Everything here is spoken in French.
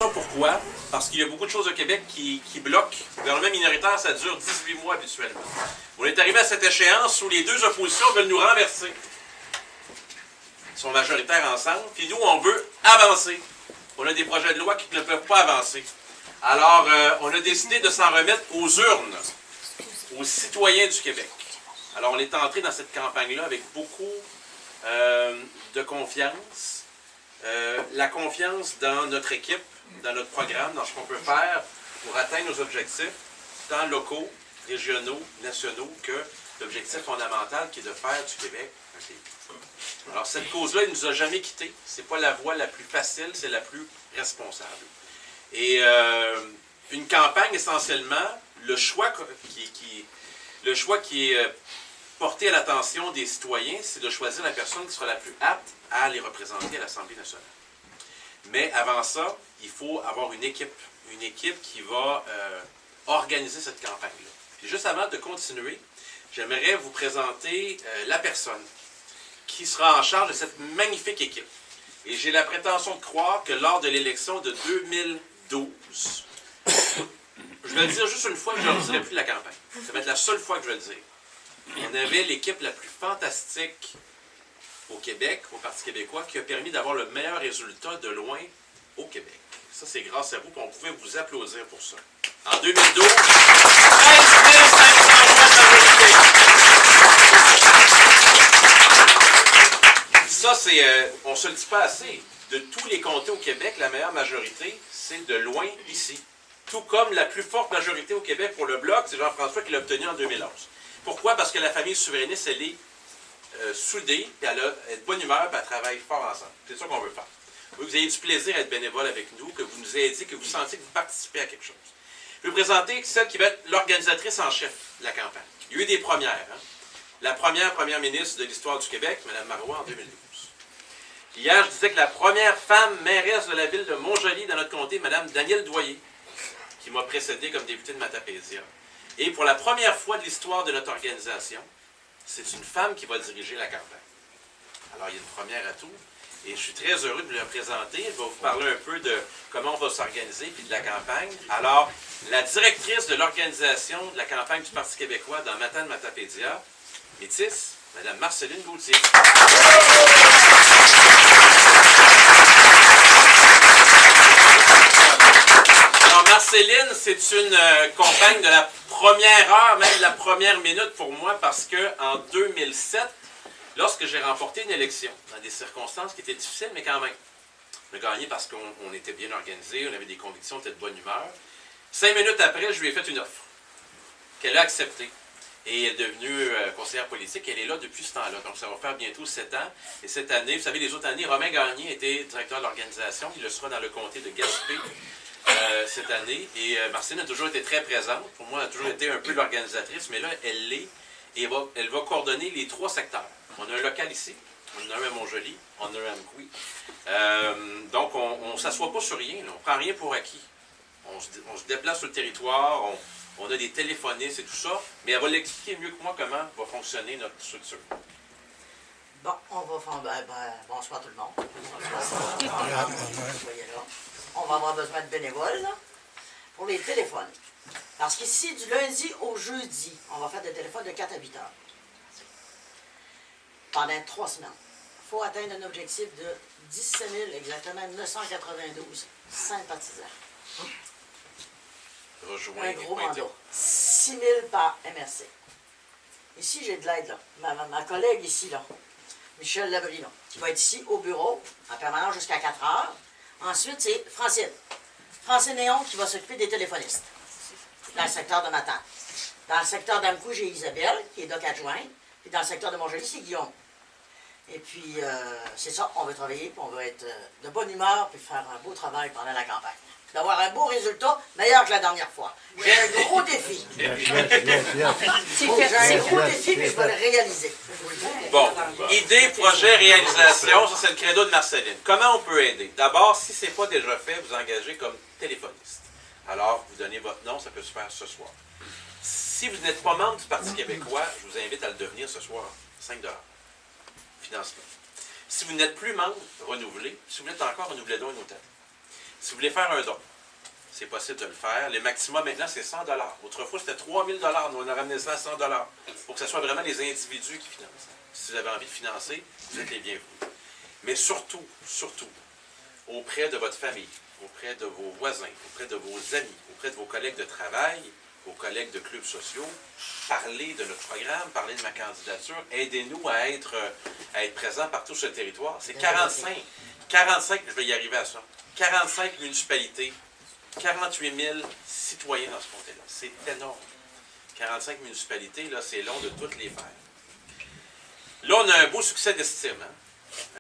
Pourquoi? Parce qu'il y a beaucoup de choses au Québec qui bloquent. Le gouvernement minoritaire, ça dure 18 mois habituellement. On est arrivé à cette échéance où les deux oppositions veulent nous renverser. Ils sont majoritaires ensemble, puis nous, on veut avancer. On a des projets de loi qui ne peuvent pas avancer. Alors, on a décidé de s'en remettre aux urnes, aux citoyens du Québec. Alors, on est entré dans cette campagne-là avec beaucoup de confiance. La confiance dans notre équipe, dans notre programme, dans ce qu'on peut faire pour atteindre nos objectifs, tant locaux, régionaux, nationaux, que l'objectif fondamental qui est de faire du Québec un pays. Alors, cette cause-là, elle ne nous a jamais quittés. Ce n'est pas la voie la plus facile, c'est la plus responsable. Et une campagne, essentiellement, le choix qui est porté à l'attention des citoyens, c'est de choisir la personne qui sera la plus apte à les représenter à l'Assemblée nationale. Mais avant ça, il faut avoir une équipe qui va organiser cette campagne-là. Puis juste avant de continuer, j'aimerais vous présenter la personne qui sera en charge de cette magnifique équipe. Et j'ai la prétention de croire que lors de l'élection de 2012, je vais le dire juste une fois, je ne le dirai plus de la campagne. Ça va être la seule fois que je vais le dire. On avait l'équipe la plus fantastique au Québec, au Parti québécois, qui a permis d'avoir le meilleur résultat de loin au Québec. Ça, c'est grâce à vous, puis on pouvait vous applaudir pour ça. En 2012, 13 500 majorité. Ça, c'est, on ne se le dit pas assez. De tous les comtés au Québec, la meilleure majorité, c'est de loin ici. Tout comme la plus forte majorité au Québec pour le Bloc, c'est Jean-François qui l'a obtenu en 2011. Pourquoi? Parce que la famille souverainiste, elle est soudée, puis elle est de bonne humeur, puis elle travaille fort ensemble. C'est ça qu'on veut faire. Vous ayez du plaisir à être bénévole avec nous, que vous nous aidiez, que vous sentiez que vous participez à quelque chose. Je vais vous présenter celle qui va être l'organisatrice en chef de la campagne. Il y a eu des premières. Hein? La première ministre de l'histoire du Québec, Mme Marois, en 2012. Hier, je disais que la première femme mairesse de la ville de Montjoly, dans notre comté, Mme Danielle Doyer, qui m'a précédé comme députée de Matapédia. Et pour la première fois de l'histoire de notre organisation, c'est une femme qui va diriger la campagne. Alors, il y a une première atout. Et je suis très heureux de vous la présenter. Elle va vous parler un peu de comment on va s'organiser puis de la campagne. Alors, la directrice de l'organisation de la campagne du Parti québécois dans Matane-Matapédia, métisse, Mme Marceline Gauthier. Alors, Marceline, c'est une compagne de la première heure, même de la première minute pour moi, parce qu'en 2007, lorsque j'ai remporté une élection, dans des circonstances qui étaient difficiles, mais quand même, on a gagné parce qu'on était bien organisé, on avait des convictions, on était de bonne humeur. 5 minutes après, je lui ai fait une offre qu'elle a acceptée. Et elle est devenue conseillère politique. Elle est là depuis ce temps-là. Donc, ça va faire bientôt 7 ans. Et cette année, vous savez, les autres années, Romain Gagné était directeur de l'organisation. Il le sera dans le comté de Gaspé cette année. Et Marceline a toujours été très présente. Pour moi, elle a toujours été un peu l'organisatrice. Mais là, elle l'est. Et elle va coordonner les 3 secteurs. On a un local ici, on a un à Montjoly, on a un à Mkoui. Donc, on ne s'assoit pas sur rien, là. On ne prend rien pour acquis. On se déplace sur le territoire, on a des téléphonistes et tout ça, mais elle va l'expliquer mieux que moi comment va fonctionner notre structure. Bon, on va faire... bonsoir tout le monde. On va avoir besoin de bénévoles là, pour les téléphones. Parce qu'ici, du lundi au jeudi, on va faire des téléphones de 4 à 8 heures. Pendant 3 semaines. Il faut atteindre un objectif de 17 000, exactement 992 sympathisants. Un gros mandat. 6 000 par MRC. Ici, j'ai de l'aide, là. Ma collègue ici, là, Michel Labrie, là, qui va être ici au bureau, en permanence jusqu'à 4 heures. Ensuite, c'est Francine. Francine Néon qui va s'occuper des téléphonistes dans le secteur de Matane. Dans le secteur d'Amcou, j'ai Isabelle, qui est doc adjointe. Puis dans le secteur de Montjoly, c'est Guillaume. Et puis, c'est ça, on va travailler, puis on va être de bonne humeur, puis faire un beau travail pendant la campagne. D'avoir un beau résultat, meilleur que la dernière fois. J'ai un gros défi. J'ai un gros défi, puis je vais le réaliser. Bon, idée, projet, réalisation, ça c'est le credo de Marceline. Comment on peut aider? D'abord, si ce n'est pas déjà fait, vous engagez comme téléphoniste. Alors, vous donnez votre nom, ça peut se faire ce soir. Si vous n'êtes pas membre du Parti québécois, je vous invite à le devenir ce soir. 5 $. Financement. Si vous n'êtes plus membre, renouvelez. Si vous l'êtes encore, renouvelez donc une autre année. Si vous voulez faire un don, c'est possible de le faire. Le maximum maintenant, c'est 100 $. Autrefois, c'était 3 000 $. Nous, on a ramené ça à 100 $ pour que ce soit vraiment les individus qui financent. Si vous avez envie de financer, vous êtes les bienvenus. Mais surtout, surtout, auprès de votre famille, auprès de vos voisins, auprès de vos amis, auprès de vos collègues de travail, vos collègues de clubs sociaux, parlez de notre programme, parlez de ma candidature, aidez-nous à être présents partout sur le territoire. C'est 45, je vais y arriver à ça, 45 municipalités, 48 000 citoyens dans ce comté-là. C'est énorme. 45 municipalités, là, c'est long de toutes les faire. Là, on a un beau succès d'estime. Hein?